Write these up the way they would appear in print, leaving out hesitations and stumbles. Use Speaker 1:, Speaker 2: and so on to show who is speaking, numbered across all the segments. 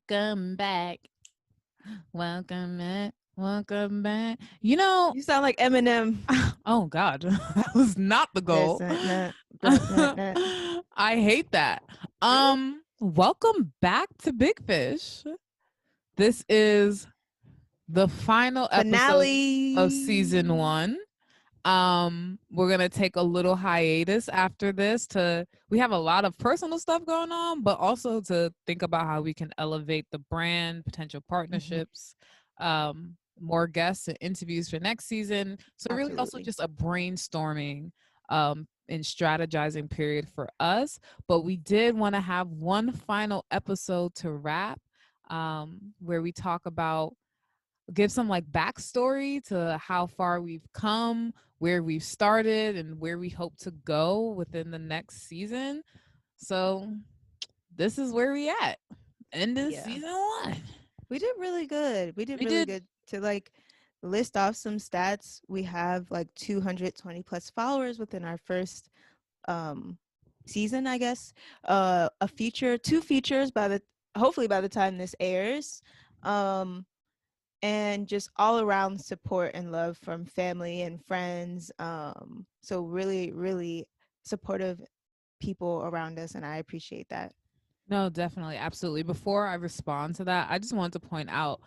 Speaker 1: Welcome back. Welcome back. Welcome back. You know,
Speaker 2: You sound like Eminem.
Speaker 1: oh God, that was not the
Speaker 2: This
Speaker 1: goal.
Speaker 2: that.
Speaker 1: I hate that.
Speaker 2: Really?
Speaker 1: Welcome back to Big Fish. This is the final episode of season
Speaker 2: Finale.
Speaker 1: 1. We're gonna take a little hiatus after this to we have a lot of personal stuff going on, but also to think about how we can elevate the brand, potential
Speaker 2: Mhm.
Speaker 1: partnerships, more guests and interviews for next season. So really also
Speaker 2: Absolutely.
Speaker 1: just a brainstorming and strategizing period for us. But we did want to have one final episode to wrap, where we talk about give some like backstory to how far we've come, where we've started, and where we hope to go within the next season. So this is where we at. End of
Speaker 2: Yeah.
Speaker 1: season 1.
Speaker 2: We did really good. We did
Speaker 1: We
Speaker 2: really
Speaker 1: did.
Speaker 2: good to like list off some stats. We have like 220 plus followers within our first um season, I guess. A feature, two features by the hopefully by the time this airs. Um and just all around support and love from family and friends. So really, really supportive people around us, and I appreciate that.
Speaker 1: No, definitely, absolutely. Before I respond to that, I just wanted to point out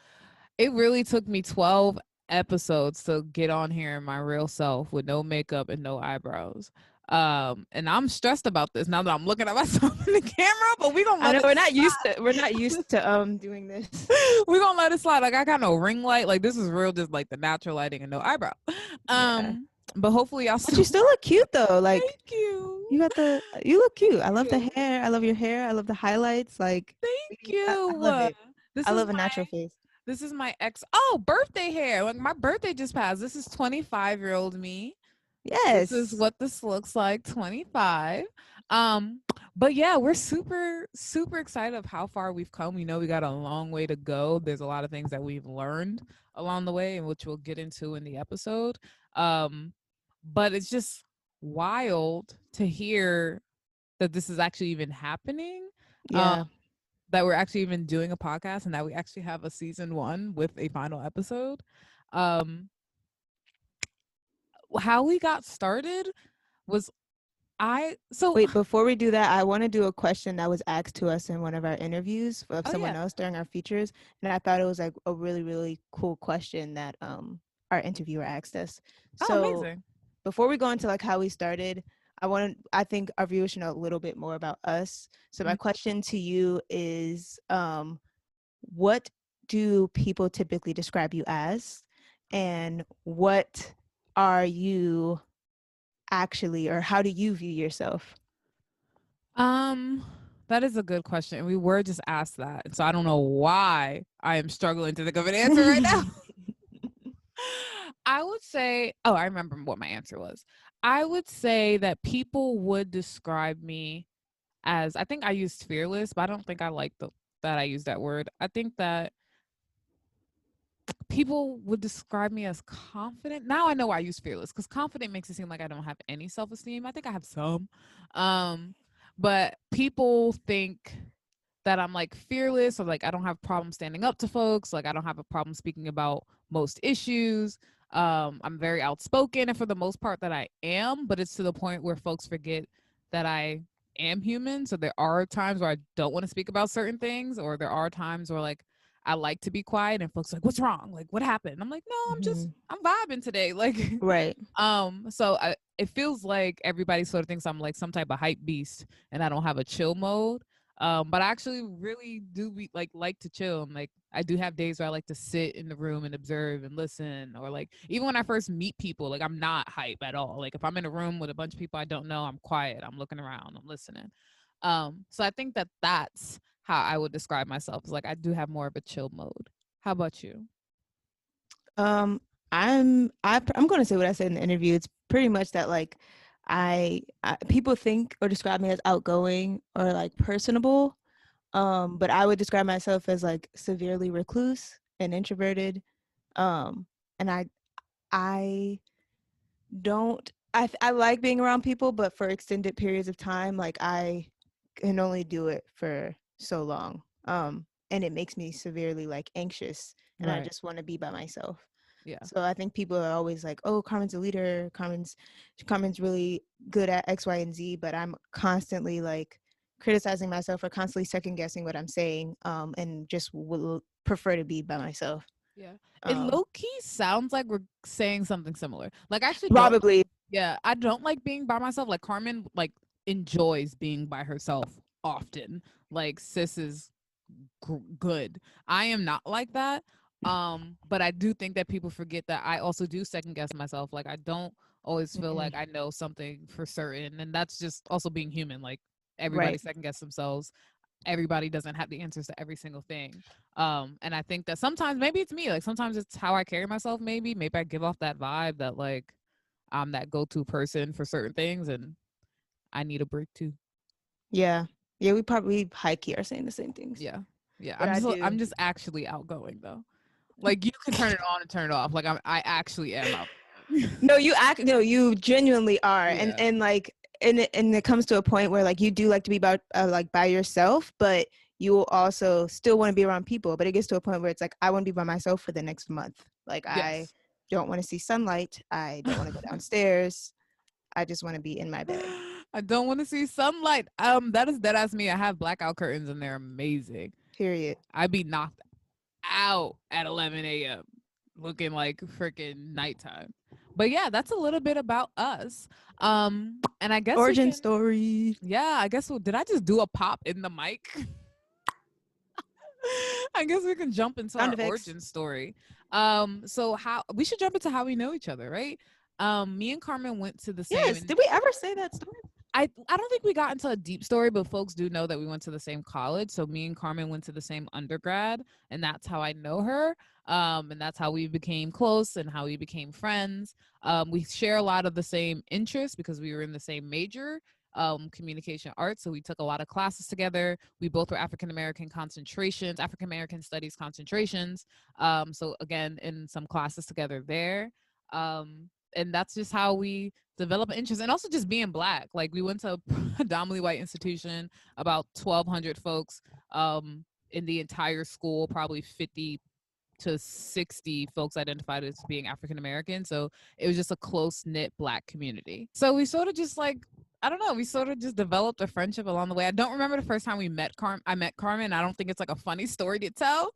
Speaker 1: it really took me 12 episodes to get on here in my real self with no makeup and no eyebrows. And I'm stressed about this now that I'm looking at myself in the camera, but we gonna
Speaker 2: I
Speaker 1: let
Speaker 2: know
Speaker 1: it
Speaker 2: we're not used to doing this.
Speaker 1: we gonna let it slide. Like I got no ring light. Like this is real, just like the natural lighting and no eyebrow.
Speaker 2: Yeah,
Speaker 1: But hopefully y'all
Speaker 2: but
Speaker 1: still
Speaker 2: you still look cute though. Like
Speaker 1: thank you.
Speaker 2: you look cute. I
Speaker 1: Thank
Speaker 2: love the
Speaker 1: you.
Speaker 2: hair. I love your hair. I love the highlights. Like
Speaker 1: Thank
Speaker 2: I
Speaker 1: you.
Speaker 2: love it.
Speaker 1: This
Speaker 2: I
Speaker 1: is
Speaker 2: love a natural face.
Speaker 1: my ex birthday hair. Like my birthday just passed. This is 25-year-old me. This is
Speaker 2: Yes.
Speaker 1: what this looks like, 25. Um, but yeah, we're super, super excited of how far we've come. We know we got a long way to go. There's a lot of things that we've learned along the way, and which we'll get into in the episode. Um, but it's just wild to hear that this is actually even happening. Um,
Speaker 2: Yeah.
Speaker 1: that we're actually even doing a podcast and that we actually have a season 1 with a final episode. Um, how we got started was I so
Speaker 2: Wait, before we do that, I want to do a question that was asked to us in one of our interviews of
Speaker 1: oh
Speaker 2: someone
Speaker 1: yeah.
Speaker 2: else during our features, and I thought it was like a really, really cool question that our interviewer asked us.
Speaker 1: Oh,
Speaker 2: So
Speaker 1: amazing.
Speaker 2: before we go into like how we started, I think our viewers should know a little bit more about us. So my
Speaker 1: Mm.
Speaker 2: question to you is what do people typically describe you as, and what are you actually, or how do you view yourself?
Speaker 1: Um, that is a good question. We were just asked that. So I don't know why I am struggling to think of an answer right now. I would say, oh, I remember what my answer was. I would say that people would describe me as I think I used fearless, but I don't think I like the that I used that word. I think that people would describe me as confident. Now I know why I use fearless because confident makes it seem like I don't have any self esteem. I think I have some. Um, but people think that I'm like fearless or like I don't have problems standing up to folks. Like I don't have a problem speaking about most issues. I'm very outspoken and for the most part that I am, but it's to the point where folks forget that I am human. So there are times where I don't want to speak about certain things, or there are times where like I like to be quiet and folks are like, what's wrong? Like what happened? I'm like, no,
Speaker 2: Mhm.
Speaker 1: I'm vibing today. Like
Speaker 2: Right.
Speaker 1: it feels like everybody sort of thinks I'm like some type of hype beast and I don't have a chill mode. But I actually really do like to chill. And like I do have days where I like to sit in the room and observe and listen. Or like even when I first meet people, like I'm not hype at all. Like if I'm in a room with a bunch of people I don't know, I'm quiet. I'm looking around. I'm listening. So I think that that's how I would describe myself. Is like I do have more of a chill mode. How about you?
Speaker 2: Um, I'm going to say what I said in the interview. It's pretty much that like people think or describe me as outgoing or like personable. But I would describe myself as like severely recluse and introverted. Um, and I don't I like being around people, but for extended periods of time, like I can only do it for so long. and it makes me severely like anxious, and I
Speaker 1: Right.
Speaker 2: just want to be by myself.
Speaker 1: Yeah.
Speaker 2: So I think people are always like, "Oh, Carmen's a leader. Carmen's really good at X, Y, and Z," but I'm constantly like criticizing myself or constantly second guessing what I'm saying, and just will prefer to be by myself.
Speaker 1: Yeah. It
Speaker 2: Um,
Speaker 1: low key sounds like we're saying something similar. Like I actually don't
Speaker 2: Probably,
Speaker 1: yeah, I don't like being by myself. Like Carmen like enjoys being by herself often. Like sis is good. I am not like that. But I do think that people forget that I also do second guess myself. Like I don't always feel
Speaker 2: mm-mm.
Speaker 1: like I know something for certain, and that's just also being human. Like everybody
Speaker 2: Right?
Speaker 1: second guess themselves. Everybody doesn't have the answers to every single thing. And I think that sometimes maybe it's me. Like sometimes it's how I carry myself. Maybe I give off that vibe that like I'm that go-to person for certain things, and I need a break too.
Speaker 2: Yeah, yeah. We probably high key are saying the same things,
Speaker 1: Yeah, yeah.
Speaker 2: but I do.
Speaker 1: I'm just actually outgoing though. Like you can turn it on and turn it off. Like I actually am outgoing.
Speaker 2: No, no, you genuinely are,
Speaker 1: Yeah.
Speaker 2: and like, and it comes to a point where like you do like to be about like by yourself, but you will also still want to be around people. But it gets to a point where it's like I want to be by myself for the next month. Like I
Speaker 1: Yes.
Speaker 2: don't want to see sunlight. I don't want to go downstairs. I just want to be in my bed.
Speaker 1: I don't want to see sunlight. That is dead ass me. I have blackout curtains and they're amazing.
Speaker 2: Period.
Speaker 1: I'd be knocked out at 11 a.m. looking like freaking nighttime. But yeah, that's a little bit about us. And I guess we
Speaker 2: Origin
Speaker 1: can.
Speaker 2: story.
Speaker 1: Yeah, I guess. Did I just do a pop in the mic? I guess we can jump into
Speaker 2: Sound
Speaker 1: our
Speaker 2: effects.
Speaker 1: origin story. So how we should jump into how we know each other, right? Me and Carmen went to the same.
Speaker 2: Yes. Did we ever say that story?
Speaker 1: I don't think we got into a deep story, but folks do know that we went to the same college. So me and Carmen went to the same undergrad, and that's how I know her. And that's how we became close and how we became friends. We share a lot of the same interests because we were in the same major, communication arts. So we took a lot of classes together. We both were African American concentrations, African American studies concentrations. So again, in some classes together there. And that's just how we develop an interest, and also just being black. Like we went to a predominantly white institution, about 1,200 folks in the entire school, probably 50 to 60 folks identified as being African American. So it was just a close knit black community. So we sort of just like, I don't know, we sort of just developed a friendship along the way. I don't remember the first time we met I met Carmen. I don't think it's like a funny story to tell.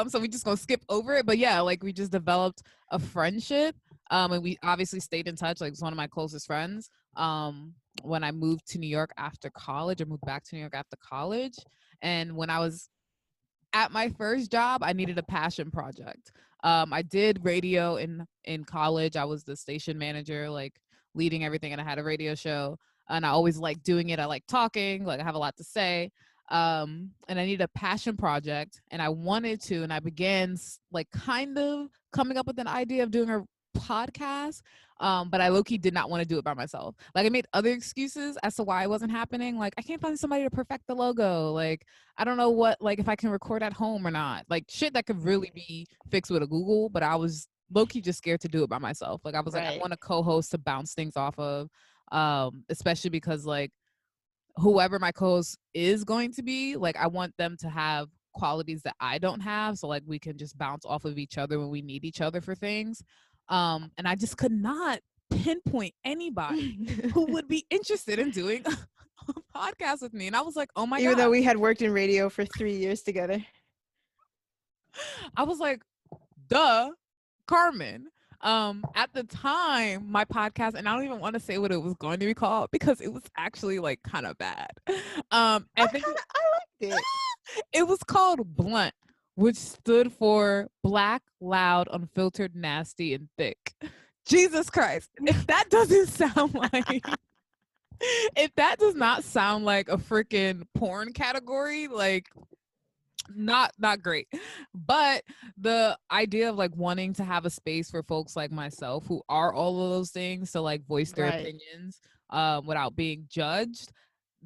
Speaker 1: So we just gonna skip over it. But yeah, like we just developed a friendship. And we obviously stayed in touch. Like it's one of my closest friends. When I moved to New York after college, or moved back to New York after college. And when I was at my first job, I needed a passion project. I did radio in college. I was the station manager, like leading everything, and I had a radio show. And I always liked doing it. I like talking. Like I have a lot to say. And I needed a passion project, and I wanted to, and I began like kind of coming up with an idea of doing a podcast. But I low-key did not want to do it by myself. Like I made other excuses as to why it wasn't happening. Like I can't find somebody to perfect the logo. Like I don't know what, like if I can record at home or not. Like shit that could really be fixed with a Google, but I was low-key just scared to do it by myself. Like I was like, I
Speaker 2: Right.
Speaker 1: want a co-host to bounce things off of. Especially because like whoever my co-host is going to be, like I want them to have qualities that I don't have. So like we can just bounce off of each other when we need each other for things. And I just could not pinpoint anybody who would be interested in doing a podcast with me. And I was like, oh my
Speaker 2: Even
Speaker 1: God.
Speaker 2: though we had worked in radio for 3 years together.
Speaker 1: I was like, duh, Carmen. At the time, my podcast, and I don't even want to say what it was going to be called because it was actually like kind of bad. I think
Speaker 2: I liked it.
Speaker 1: it was called Blunt, which stood for Black, Loud, Unfiltered, Nasty, and Thick. Jesus Christ. If that doesn't sound like if that does not sound like a freaking porn category, like not great. But the idea of like wanting to have a space for folks like myself who are all of those things to like voice their
Speaker 2: Right.
Speaker 1: opinions without being judged,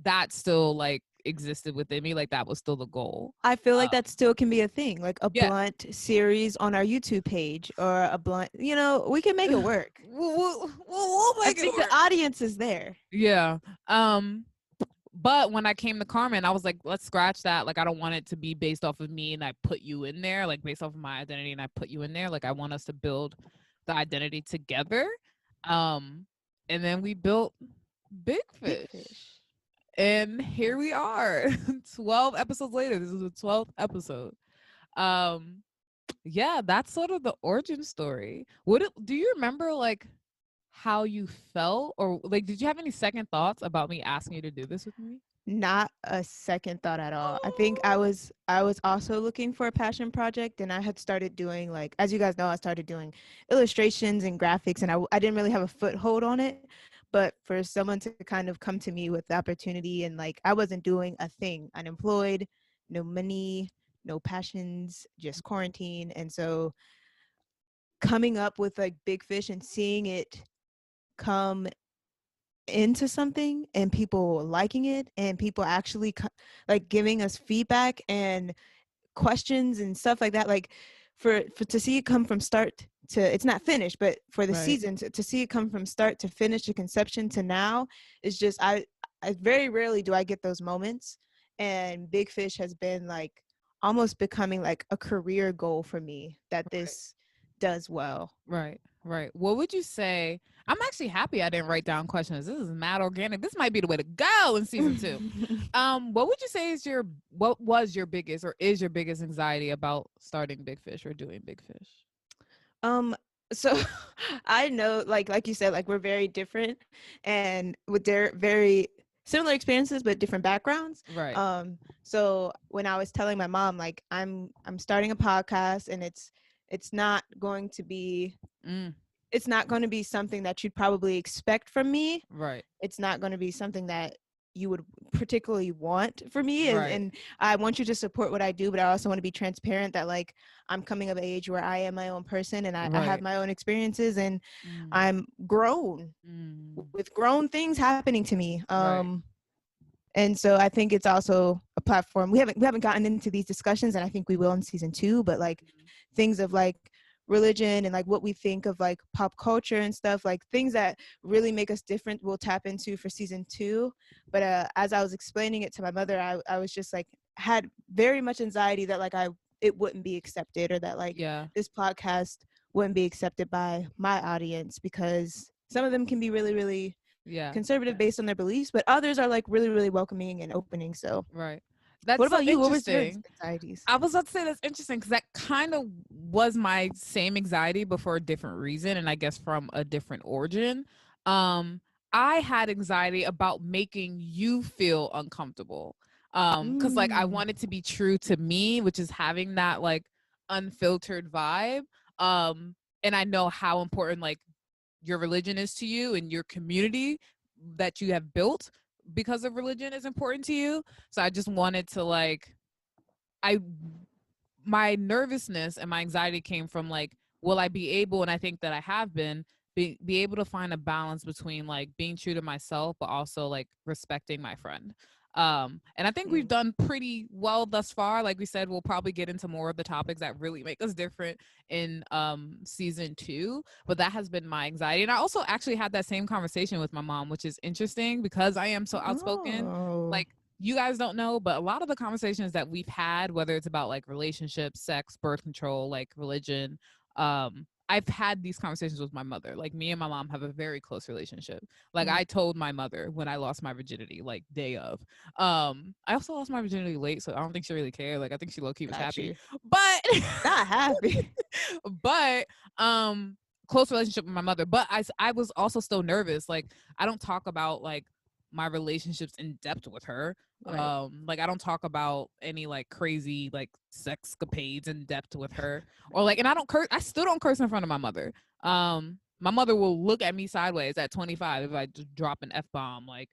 Speaker 1: that still like existed within me. Like that was still the goal.
Speaker 2: I feel like that still can be a thing, like a
Speaker 1: Yeah.
Speaker 2: blunt series on our YouTube page, or a blunt, we can make it work.
Speaker 1: We'll
Speaker 2: I
Speaker 1: make it
Speaker 2: think
Speaker 1: work.
Speaker 2: the audience is there.
Speaker 1: Yeah. But when I came to Carmen, I was like, let's scratch that. Like, I don't want it to be based off of me and I put you in there, like based off of my identity and I put you in there. Like, I want us to build the identity together. Um, and then we built Big
Speaker 2: Big
Speaker 1: Fish.
Speaker 2: Fish.
Speaker 1: And here we are, 12 episodes later. This is the 12th episode. Um, yeah, that's sort of the origin story. Do you remember like how you felt, or like did you have any second thoughts about me asking you to do this with me?
Speaker 2: Not a second thought at all. I think I was also looking for a passion project, and I had started doing, like, as you guys know, I started doing illustrations and graphics, and I didn't really have a foothold on it. But for someone to kind of come to me with the opportunity, and like I wasn't doing a thing, unemployed, no money, no passions, just quarantine. And so coming up with like Big Fish and seeing it come into something and people liking it and people actually like giving us feedback and questions and stuff like that, like for to see it come from start to, it's not finished, but for the
Speaker 1: Right.
Speaker 2: season to see it come from start to finish, to conception to now, is just I very rarely do I get those moments. And Big Fish has been like almost becoming like a career goal for me, that
Speaker 1: Right.
Speaker 2: this does well.
Speaker 1: Right. Right. What would you say? I'm actually happy I didn't write down questions. This is mad organic. This might be the way to go in season 2. What would you say is what was your biggest or is your biggest anxiety about starting Big Fish or doing Big Fish?
Speaker 2: Um, so I know, like you said, like we're very different and with their very similar experiences but different backgrounds.
Speaker 1: Right.
Speaker 2: So when I was telling my mom, like I'm starting a podcast, and it's not going to be
Speaker 1: Mm,
Speaker 2: it's not going to be something that you'd probably expect from me.
Speaker 1: right.
Speaker 2: It's not going to be something that you would particularly want for me,
Speaker 1: Right.
Speaker 2: and I want you to support what I do, but I also want to be transparent that like I'm coming of age where I am my own person, and I have
Speaker 1: Right.
Speaker 2: my own experiences, and
Speaker 1: Mm,
Speaker 2: I'm grown
Speaker 1: mm,
Speaker 2: with grown things happening to me.
Speaker 1: right.
Speaker 2: And so I think it's also a platform. We haven't gotten into these discussions, and I think we will in season 2, but like things of like religion and like what we think of like pop culture and stuff, like things that really make us different, we'll tap into for season 2. But as I was explaining it to my mother, I was just like had very much anxiety that like it wouldn't be accepted, or that like
Speaker 1: Yeah.
Speaker 2: this podcast wouldn't be accepted by my audience, because some of them can be really, really
Speaker 1: Yeah.
Speaker 2: conservative based on their beliefs, but others are like really, really welcoming and opening. So
Speaker 1: Right.
Speaker 2: what
Speaker 1: That's so
Speaker 2: about you? What was your
Speaker 1: interesting.
Speaker 2: anxieties?
Speaker 1: I was about to say that's interesting because that kind of was my same anxiety, but for a different reason, and I guess from a different origin. Um, I had anxiety about making you feel uncomfortable. Because like I
Speaker 2: Mm,
Speaker 1: wanted to be true to me, which is having that like unfiltered vibe. Um, and I know how important like your religion is to you and your community that you have built because of religion is important to you. So I just wanted to like I my nervousness and my anxiety came from like, will I be able, and I think that I have been, be able to find a balance between like being true to myself but also like respecting my friend. And I think we've
Speaker 2: mm.
Speaker 1: done pretty well thus far. Like we said, we'll probably get into more of the topics that really make us different in season 2, but that has been my anxiety. And I also actually had that same conversation with my mom, which is interesting because I am so outspoken.
Speaker 2: Oh,
Speaker 1: Like, you guys don't know, but a lot of the conversations that we've had, whether it's about like relationships, sex, birth control, like religion, I've had these conversations with my mother. Like, me and my mom have a very close relationship. Like,
Speaker 2: mm,
Speaker 1: I told my mother when I lost my virginity, like day of. I also lost my virginity late, so I don't think she really cared. Like, I think she low key was
Speaker 2: got
Speaker 1: happy,
Speaker 2: you.
Speaker 1: but
Speaker 2: Not happy.
Speaker 1: but close relationship with my mother. But I was also still nervous. Like, I don't talk about like my relationships in depth with her.
Speaker 2: Right.
Speaker 1: Like, I don't talk about any like crazy like sexcapades in depth with her, or like, and I don't curse. I still don't curse in front of my mother. My mother will look at me sideways at 25 if I just drop an f-bomb. Like,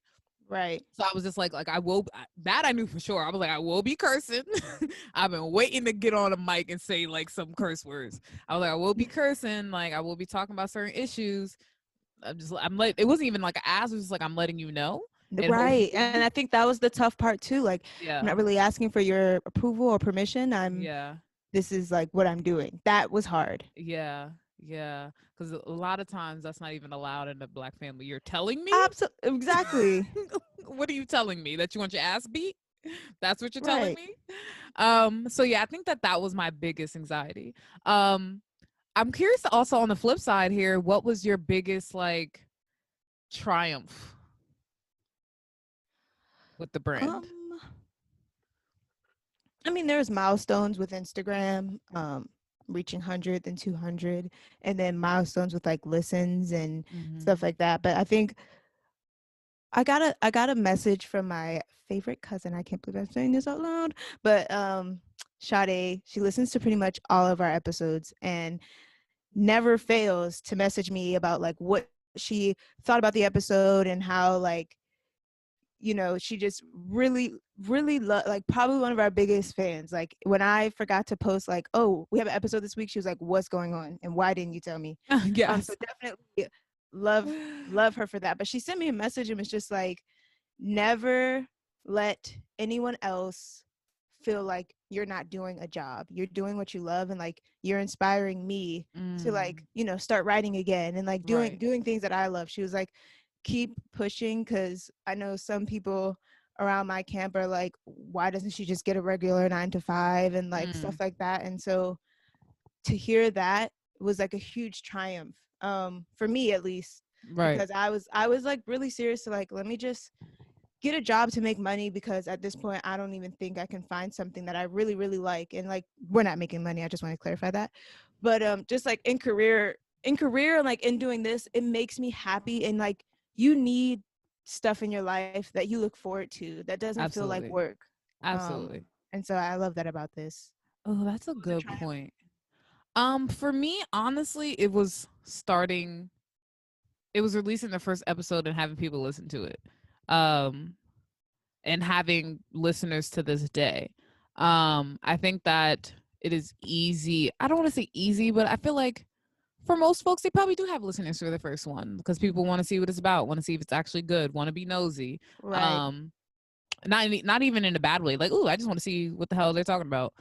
Speaker 2: Right.
Speaker 1: so I was just like I will, that I knew for sure. I was like, I will be cursing. I've been waiting to get on a mic and say like some curse words. I was like, I will be cursing. Like, I will be talking about certain issues. I'm like, it wasn't even like an ask. It was just like, I'm letting you know. And
Speaker 2: Right.
Speaker 1: hopefully,
Speaker 2: And I think that was the tough part too. Like, I'm
Speaker 1: yeah,
Speaker 2: not really asking for your approval or permission.
Speaker 1: yeah,
Speaker 2: This is like what I'm doing. That was hard.
Speaker 1: yeah, yeah. Because a lot of times that's not even allowed in a black family. You're telling me.
Speaker 2: Absolutely. Exactly.
Speaker 1: What are you telling me? That you want your ass beat? That's what you're telling
Speaker 2: Right.
Speaker 1: me? So yeah, I think that was my biggest anxiety. Um, I'm curious also on the flip side here, what was your biggest like triumph with the brand?
Speaker 2: Um, I mean, there's milestones with Instagram, reaching 100 and 200, and then milestones with like listens and
Speaker 1: Mm-hmm.
Speaker 2: stuff like that. But I think I got a message from my favorite cousin. I can't believe I'm saying this out loud, but Sade, she listens to pretty much all of our episodes and never fails to message me about like what she thought about the episode and how like she just really like probably one of our biggest fans. Like when I forgot to post like, oh, we have an episode this week, she was like, what's going on and why didn't you tell me? So
Speaker 1: Yes.
Speaker 2: definitely love her for that. But she sent me a message and was just like, never let anyone else feel like you're not doing a job. You're doing what you love, and like you're inspiring me to like,
Speaker 1: Mm,
Speaker 2: start writing again and like doing
Speaker 1: right.
Speaker 2: doing things that I love. She was like, keep pushing, because I know some people around my camp are like, why doesn't she just get a regular 9 to 5 and like stuff
Speaker 1: Mm,
Speaker 2: like that. And so to hear that was like a huge triumph, for me at least,
Speaker 1: right.
Speaker 2: because I was like really serious to like, let me just get a job to make money, because at this point I don't even think I can find something that I really really like. And like, we're not making money, I just want to clarify that. But just like in career and like in doing this, it makes me happy. And like, you need stuff in your life that you look forward to that doesn't feel like
Speaker 1: Absolutely.
Speaker 2: work. um
Speaker 1: Absolutely.
Speaker 2: and so I love that about this.
Speaker 1: Oh, that's a
Speaker 2: What was a
Speaker 1: good
Speaker 2: triumph?
Speaker 1: point. For me, honestly, it was releasing the first episode and having people listen to it. Um, and having listeners to this day. I think that it is easy. I don't want to say easy, but I feel like for most folks, they probably do have listeners for the first one because people want to see what it's about, want to see if it's actually good, want to be nosy.
Speaker 2: Right.
Speaker 1: Um, not even in a bad way. Like, ooh, I just want to see what the hell they're talking about.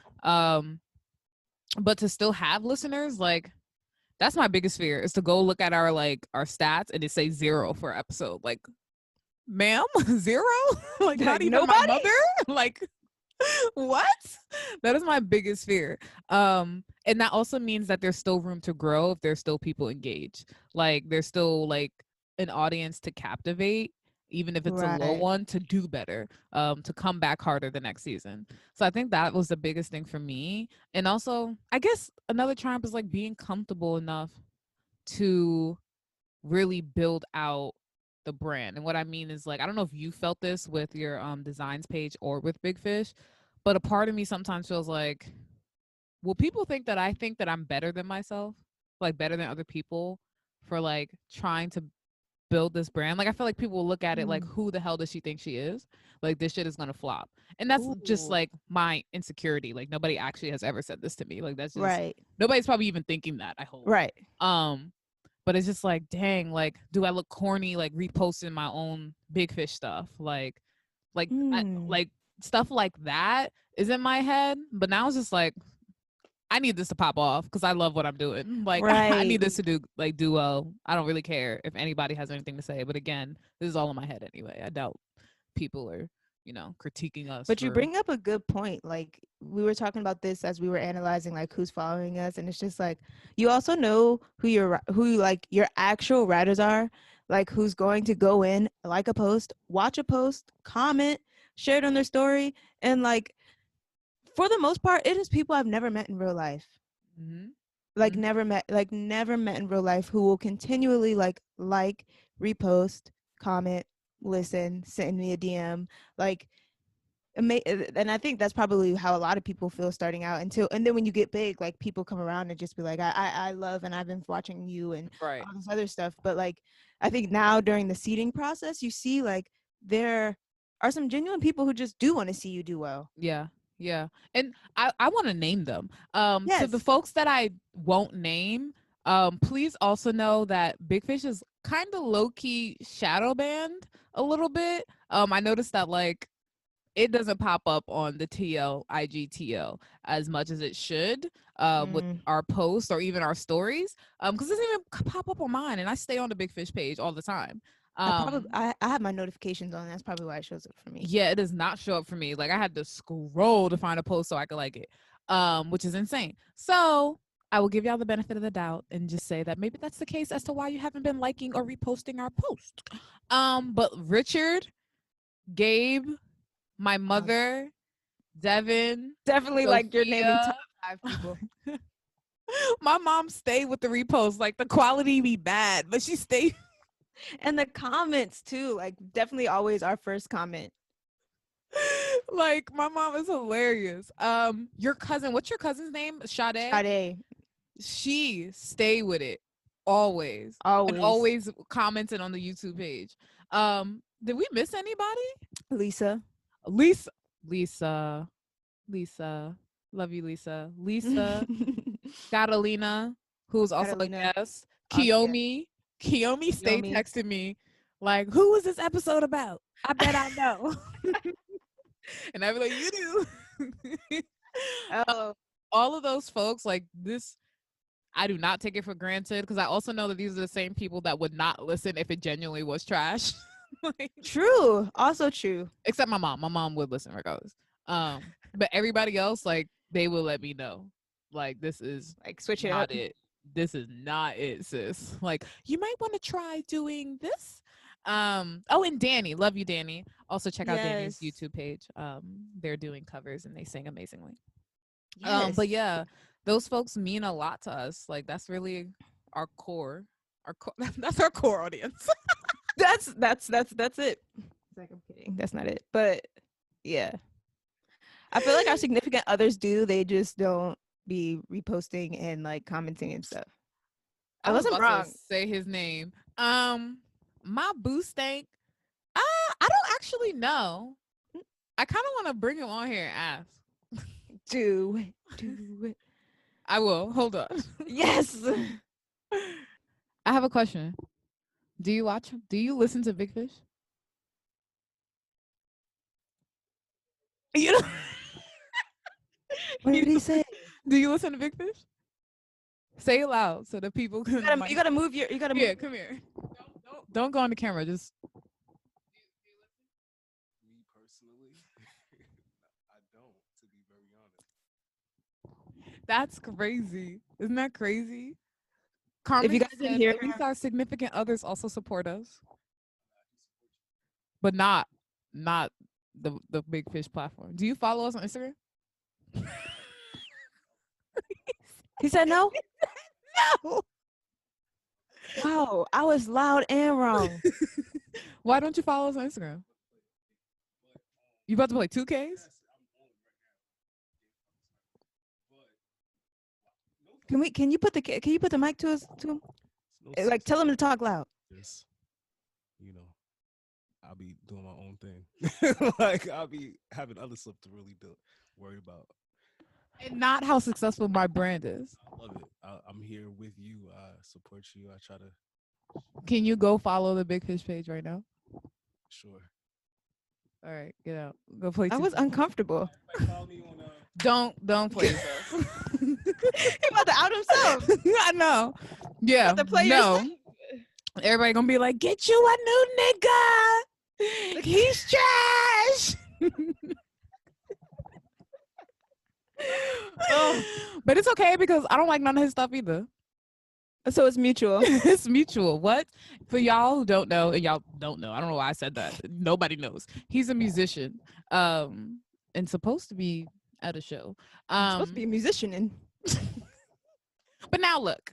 Speaker 1: But to still have listeners, like that's my biggest fear is to go look at our stats and it say 0 for episode. Like, ma'am, 0? Like not
Speaker 2: Like,
Speaker 1: even my
Speaker 2: nobody.
Speaker 1: mother? Like what? That is my biggest fear. And that also means that there's still room to grow if there's still people engaged. Like there's still like an audience to captivate, even if it's a low
Speaker 2: Right.
Speaker 1: one, to do better, to come back harder the next season. So I think that was the biggest thing for me. And also, I guess another triumph is like being comfortable enough to really build out the brand. And what I mean is like I don't know if you felt this with your designs page or with Big Fish, but a part of me sometimes feels like, will people think that I'm better than myself? Like better than other people for like trying to build this brand? Like I feel like people will look at it like,
Speaker 2: Mm.
Speaker 1: who the hell does she think she is? Like this shit is gonna flop. And that's just
Speaker 2: Ooh.
Speaker 1: like my insecurity. Like nobody actually has ever said this to me. Like that's just
Speaker 2: Right.
Speaker 1: nobody's probably even thinking that, I hope.
Speaker 2: Right.
Speaker 1: Um but it's just like, dang, like, do I look corny like reposting my own Big Fish stuff?
Speaker 2: Mm.
Speaker 1: Like stuff like that is in my head. But now it's just like, I need this to pop off because I love what I'm doing. Like, I
Speaker 2: Right.
Speaker 1: need this to do well. I don't really care if anybody has anything to say. But again, this is all in my head anyway. I doubt people are, critiquing us
Speaker 2: But you
Speaker 1: for.
Speaker 2: bring up a good point. Like, we were talking about this as we were analyzing like who's following us, and it's just like, you also know who your actual writers are, like who's going to go in, like a post, watch a post, comment, share it on their story, and like, for the most part, it is people I've never met in real life.
Speaker 1: Mm-hmm.
Speaker 2: Like,
Speaker 1: Mm-hmm.
Speaker 2: never met in real life, who will continually like repost, comment, listen, send me a DM, like, and I think that's probably how a lot of people feel starting out, and then when you get big, like, people come around and just be like, I love, and I've been watching you and
Speaker 1: Right.
Speaker 2: all this other stuff. But like, I think now during the seeding process, you see like there are some genuine people who just do want to see you do well.
Speaker 1: Yeah. Yeah. And I want to name them. To the
Speaker 2: Yes.
Speaker 1: folks that I won't name, please also know that Big Fish is kind of low key shadow banned a little bit. I noticed that like it doesn't pop up on the TL IGTL as much as it should, with
Speaker 2: Mm.
Speaker 1: our posts or even our stories, because it doesn't even pop up on mine, and I stay on the Big Fish page all the time.
Speaker 2: I have my notifications on. That's probably why it shows up for me.
Speaker 1: Yeah, it does not show up for me. Like I had to scroll to find a post so I could like it, which is insane. So I will give y'all the benefit of the doubt and just say that maybe that's the case as to why you haven't been liking or reposting our post. But Richard, Gabe, my mother, Devin,
Speaker 2: Definitely like you're naming
Speaker 1: Sophia.
Speaker 2: top 5 people.
Speaker 1: My mom stayed with the repost. Like the quality be bad, but she stayed.
Speaker 2: And the comments too, like definitely always our first comment.
Speaker 1: Like my mom is hilarious. Your cousin, what's your cousin's name? Sade.
Speaker 2: Sade,
Speaker 1: She stayed with it always and
Speaker 2: always.
Speaker 1: always commented on the YouTube page. Did we miss anybody?
Speaker 2: Lisa.
Speaker 1: Lisa, Lisa, Lisa, love you, Lisa. Lisa, Catalina, who's also a
Speaker 2: Catalina.
Speaker 1: guest.
Speaker 2: Also, yeah.
Speaker 1: Kiyomi stayed
Speaker 2: Yomi.
Speaker 1: texting me like, "Who was this episode about? I bet I know." And I'd be like, "You do."
Speaker 2: Oh,
Speaker 1: All of those folks, like this, I do not take it for granted because I also know that these are the same people that would not listen if it genuinely was trash. Like,
Speaker 2: true. Also true.
Speaker 1: except my mom. My mom would listen regardless. But everybody else, like, they will let me know. Like, this is
Speaker 2: Like switch it
Speaker 1: not
Speaker 2: up.
Speaker 1: it. This is not it, sis. Like, you might want to try doing this. Oh, and Danny, love you, Danny. Also check out Danny's
Speaker 2: Yes.
Speaker 1: YouTube page. They're doing covers and they sing amazingly.
Speaker 2: Yes.
Speaker 1: But yeah, those folks mean a lot to us. Like that's really our core. That's our core audience.
Speaker 2: That's it. It's like I'm kidding. That's not it. But yeah. I feel like our significant others do. They just don't be reposting and like commenting and stuff. I
Speaker 1: was
Speaker 2: wasn't
Speaker 1: about
Speaker 2: wrong.
Speaker 1: to say his name. My boo stank. I don't actually know. I kind of want to bring him on here and ask.
Speaker 2: Do it. Do it.
Speaker 1: I will. Hold on.
Speaker 2: Yes.
Speaker 1: I have a question. Do you watch? Do you listen to Big Fish? You know,
Speaker 2: What did he say?
Speaker 1: do you listen to Big Fish? Say it loud so that people can.
Speaker 2: You gotta move your. You gotta move.
Speaker 1: Yeah, come here. Don't go on the camera. Just
Speaker 3: Me personally, I don't, to be very honest.
Speaker 1: that's crazy. Isn't that crazy?
Speaker 2: If
Speaker 1: Carmen
Speaker 2: you guys
Speaker 1: just
Speaker 2: didn't
Speaker 1: said
Speaker 2: hear
Speaker 1: at least
Speaker 2: her,
Speaker 1: our significant others also support us, but not the Big Fish platform. Do you follow us on Instagram?
Speaker 2: he said no.
Speaker 1: No.
Speaker 2: Wow, I was loud and wrong.
Speaker 1: Why don't you follow us on Instagram? You about to play 2Ks?
Speaker 3: Yes, I'm on right now. But no,
Speaker 2: Can you put the mic to us to him?
Speaker 3: no
Speaker 2: Like tell him to talk loud.
Speaker 3: this, you know, I'll be doing my own thing. Like I'll be having other stuff to really worry about.
Speaker 1: And not how successful my brand is.
Speaker 3: I love it. I'm here with you. I support you. I try to.
Speaker 1: Can you go follow the Big Fish page right now?
Speaker 3: Sure.
Speaker 1: All right, get out. Go play.
Speaker 2: I was
Speaker 1: 2K.
Speaker 2: uncomfortable.
Speaker 3: Like, follow me on.
Speaker 1: Don't play yourself.
Speaker 2: He about to out himself.
Speaker 1: I know. Yeah.
Speaker 2: About to play
Speaker 1: No.
Speaker 2: yourself.
Speaker 1: Everybody gonna be like, get you a new nigga. He's trash.
Speaker 2: Oh.
Speaker 1: But it's okay because I don't like none of his stuff either.
Speaker 2: So it's mutual.
Speaker 1: It's mutual. What? For y'all who don't know, and y'all don't know, I don't know why I said that. Nobody knows. He's a musician. And supposed to be at a show.
Speaker 2: Supposed to be a musician and
Speaker 1: But now look.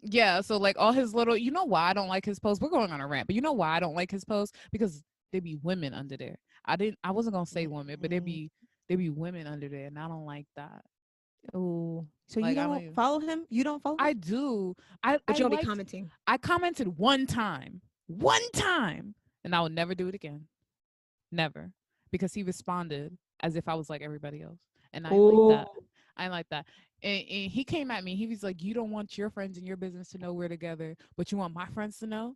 Speaker 1: Yeah, so like all his little, you know why I don't like his posts? We're going on a rant, but you know why I don't like his posts? Because there be women under there. I wasn't gonna say women, but there be women under there, and I don't like that.
Speaker 2: oh, so
Speaker 1: Like,
Speaker 2: you
Speaker 1: I don't
Speaker 2: don't
Speaker 1: even-
Speaker 2: follow him? You don't follow him?
Speaker 1: I do.
Speaker 2: But you don't be
Speaker 1: liked-
Speaker 2: commenting.
Speaker 1: I commented one time, and I will never do it again. Never. Because he responded as if I was like everybody else. And I like that. I like that. And he came at me. He was like, you don't want your friends and your business to know we're together, but you want my friends to know?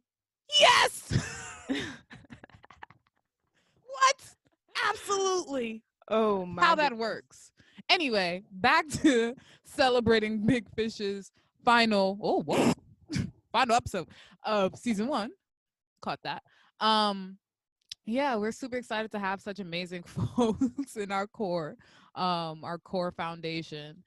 Speaker 1: Yes! What? Absolutely.
Speaker 2: Oh my
Speaker 1: How that
Speaker 2: goodness.
Speaker 1: works. Anyway, back to celebrating Big Fish's final, final episode of season 1. caught that. Um, yeah, we're super excited to have such amazing folks in our core foundation,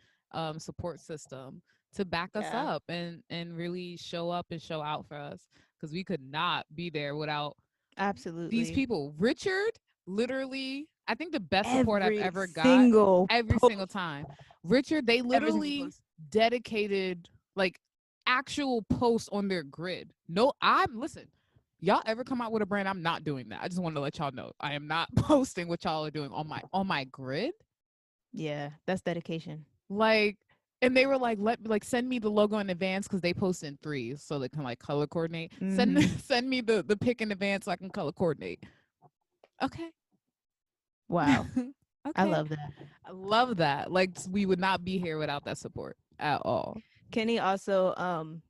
Speaker 1: support system to back us
Speaker 2: Yeah,
Speaker 1: up and really show up and show out for us because we could not be there without these
Speaker 2: absolutely.
Speaker 1: people. Richard, literally, I think the best support I've
Speaker 2: Every
Speaker 1: ever got
Speaker 2: single
Speaker 1: every single
Speaker 2: post,
Speaker 1: time. Richard, they
Speaker 2: every single
Speaker 1: literally
Speaker 2: post.
Speaker 1: dedicated like actual posts on their grid. No, I'm listen. Y'all ever come out with a brand? I'm not doing that. I just wanted to let y'all know. I am not posting what y'all are doing on my grid.
Speaker 2: Yeah, that's dedication.
Speaker 1: Like, and they were like, send me the logo in advance because they post in threes so they can like color coordinate.
Speaker 2: Hmm.
Speaker 1: Send me the pick in advance so I can color coordinate. Okay.
Speaker 2: Wow, I
Speaker 1: Okay.
Speaker 2: love that.
Speaker 1: I love that. Like we would not be here without that support at all.
Speaker 2: Kenny also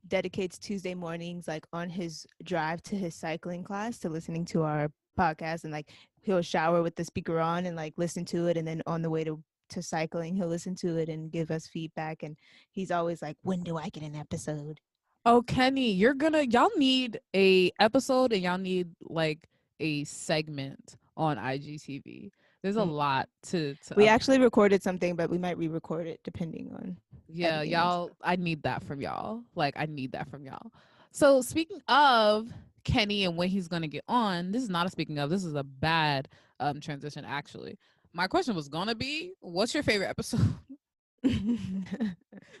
Speaker 2: dedicates Tuesday mornings like on his drive to his cycling class to listening to our podcast, and like he'll shower with the speaker on and like listen to it, and then on the way to cycling he'll listen to it and give us feedback, and he's always like, when do I get an episode?
Speaker 1: Oh, Kenny, y'all need a episode and y'all need like a segment on IGTV. There's a
Speaker 2: Mm.
Speaker 1: lot to
Speaker 2: We
Speaker 1: unpack.
Speaker 2: actually recorded something, but we might re-record it depending on
Speaker 1: Yeah,
Speaker 2: editing and
Speaker 1: y'all,
Speaker 2: stuff.
Speaker 1: I need that from y'all. Like I need that from y'all. So speaking of Kenny and when he's gonna get on, this is not a speaking of, this is a bad transition actually. My question was gonna be, what's your favorite episode?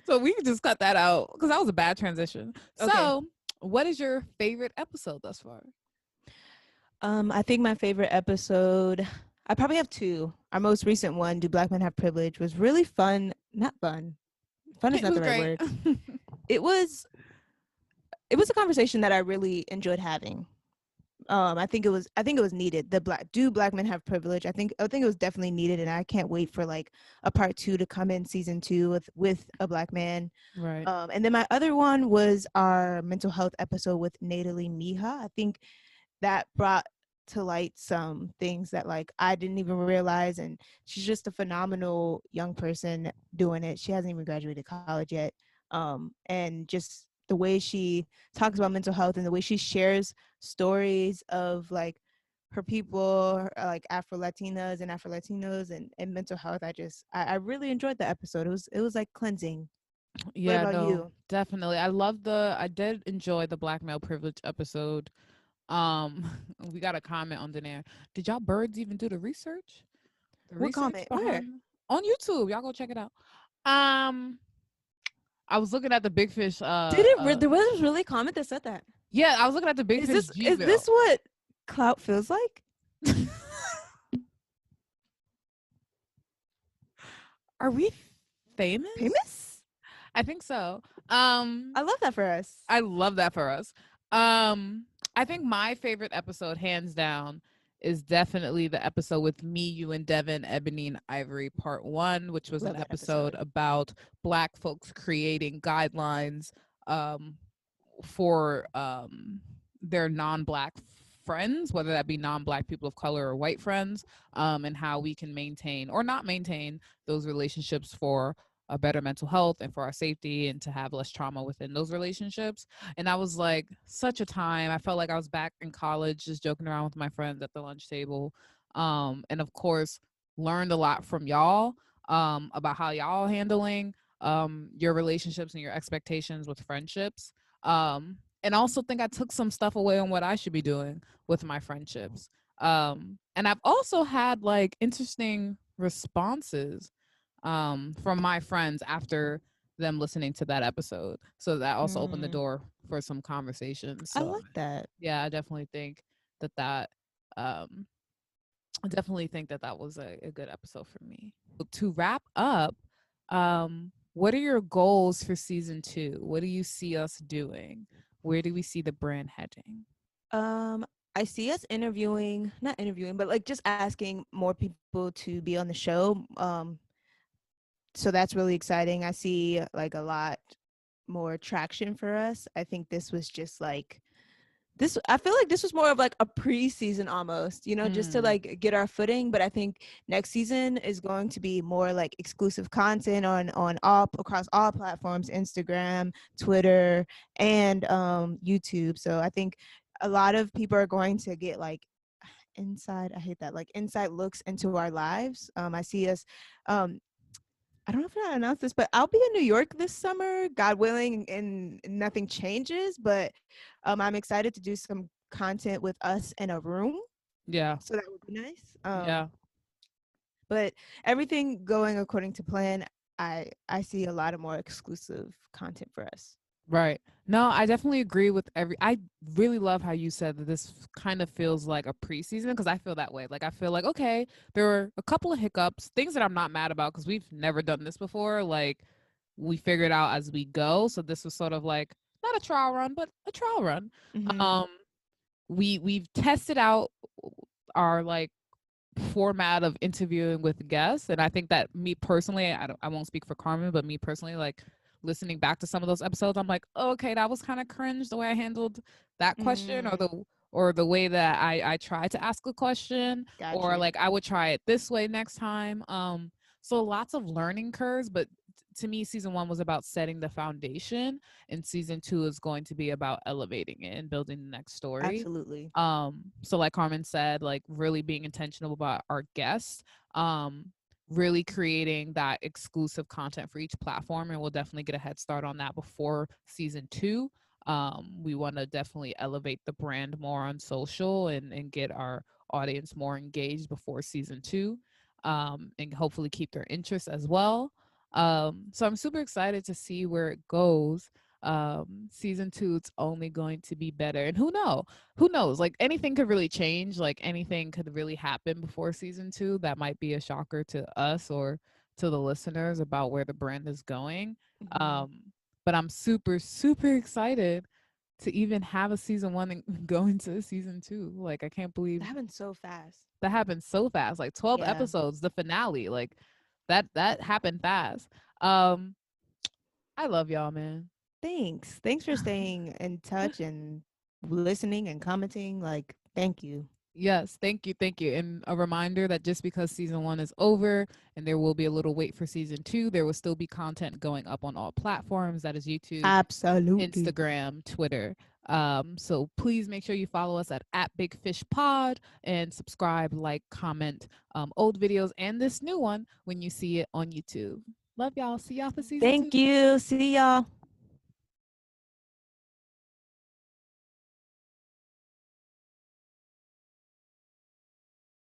Speaker 1: So we can just cut that out because that was a bad transition.
Speaker 2: Okay.
Speaker 1: So, what is your favorite episode thus far?
Speaker 2: I think my favorite episode, I probably have two. Our most recent one, Do Black Men Have Privilege, was really fun. Not fun. Fun is
Speaker 1: It
Speaker 2: not
Speaker 1: was
Speaker 2: the right
Speaker 1: great.
Speaker 2: word. It was it was a conversation that I really enjoyed having. I think it was needed. The black Do Black Men Have Privilege? I think it was definitely needed, and I can't wait for like a part two to come in season two with a black man.
Speaker 1: Right.
Speaker 2: And then my other one was our mental health episode with Natalie Mija. I think that brought to light some things that like I didn't even realize, and she's just a phenomenal young person doing it. She hasn't even graduated college yet. And just the way she talks about mental health and the way she shares stories of like her people, like Afro Latinas and Afro Latinos and mental health. I really enjoyed the episode. It was like cleansing. What
Speaker 1: Yeah,
Speaker 2: about
Speaker 1: no,
Speaker 2: you?
Speaker 1: definitely. I did enjoy the black male privilege episode. Um, we got a comment on there. Did y'all birds even do the research? The
Speaker 2: What
Speaker 1: research
Speaker 2: comment? Where?
Speaker 1: behind on YouTube. Y'all go check it out. Um, I was looking at the big fish.
Speaker 2: There was really a comment that said that?
Speaker 1: Yeah, I was looking at the big
Speaker 2: Is
Speaker 1: fish
Speaker 2: this
Speaker 1: G
Speaker 2: is this
Speaker 1: bill.
Speaker 2: what clout feels like?
Speaker 1: Are we famous?
Speaker 2: Famous?
Speaker 1: I think so.
Speaker 2: I love that for us.
Speaker 1: I love that for us. Um, I think my favorite episode, hands down, is definitely the episode with me, you, and Devin, Ebony, and Ivory, part one, which was an
Speaker 2: Love that
Speaker 1: episode
Speaker 2: episode.
Speaker 1: about Black folks creating guidelines um, for their non-Black friends, whether that be non-Black people of color or white friends, and how we can maintain or not maintain those relationships for a better mental health and for our safety and to have less trauma within those relationships. And I was like, such a time. I felt like I was back in college just joking around with my friends at the lunch table. And of course, learned a lot from y'all about how y'all handling your relationships and your expectations with friendships. And also think I took some stuff away on what I should be doing with my friendships. And I've also had like interesting responses from my friends after them listening to that episode. So that also opened the
Speaker 2: Mm,
Speaker 1: door for some conversations.
Speaker 2: I
Speaker 1: So
Speaker 2: like that.
Speaker 1: yeah, I definitely think that um I definitely think that was a good episode for me. To wrap up, what are your goals for season 2? What do you see us doing? Where do we see the brand heading?
Speaker 2: Um, I see us interviewing, not interviewing, but like just asking more people to be on the show. So that's really exciting. I see like a lot more traction for us. I think this was just like this I feel like this was more of like a preseason almost, just to
Speaker 1: Mm,
Speaker 2: like get our footing. But I think next season is going to be more like exclusive content on all across all platforms, Instagram, Twitter, and YouTube. So I think a lot of people are going to get like inside, I hate that, like inside looks into our lives. I see us, um I don't know if I announced this, but I'll be in New York this summer, God willing, and nothing changes. But I'm excited to do some content with us in a room,
Speaker 1: Yeah.
Speaker 2: so that would be nice.
Speaker 1: Yeah.
Speaker 2: But everything going according to plan, I see a lot of more exclusive content for us.
Speaker 1: Right. No, I definitely agree with I really love how you said that this kind of feels like a preseason because I feel that way. Like I feel like okay, there were a couple of hiccups, things that I'm not mad about because we've never done this before. Like we figured out as we go. So this was sort of like not a trial run, but a trial run.
Speaker 2: Mm-hmm.
Speaker 1: Um we've tested out our like format of interviewing with guests, and I think that me personally, I won't speak for Carmen, but me personally, like listening back to some of those episodes, I'm like, oh, okay, that was kind of cringe the way I handled that question,
Speaker 2: Mm,
Speaker 1: or the way that I tried to ask a question,
Speaker 2: got
Speaker 1: or
Speaker 2: you.
Speaker 1: like I would try it this way next time. So lots of learning curves, but to me, season one was about setting the foundation, and season two is going to be about elevating it and building the next story.
Speaker 2: Absolutely.
Speaker 1: So like Carmen said, like really being intentional about our guests, um really creating that exclusive content for each platform, and we'll definitely get a head start on that before season two. We want to definitely elevate the brand more on social and get our audience more engaged before season two, and hopefully keep their interest as well. So I'm super excited to see where it goes. Season two, it's only going to be better, and who knows, like anything could really change, like anything could really happen before season two that might be a shocker to us or to the listeners about where the brand is going.
Speaker 2: Hmm.
Speaker 1: um but I'm super excited to even have a season one and go into season two. Like I can't believe
Speaker 2: That happened so fast.
Speaker 1: that happened so fast, like 12
Speaker 2: Yeah.
Speaker 1: episodes, the finale, like that happened fast. um I love y'all, man.
Speaker 2: Thanks. Thanks for staying in touch and listening and commenting. Like, thank you.
Speaker 1: Yes, thank you, thank you. And a reminder that just because season one is over and there will be a little wait for season two, there will still be content going up on all platforms. That is YouTube,
Speaker 2: Absolutely.
Speaker 1: Instagram, Twitter. So please make sure you follow us at Big Fish Pod and subscribe, like, comment old videos and this new one when you see it on YouTube. Love y'all. See y'all for season two.
Speaker 2: Thank you. See y'all.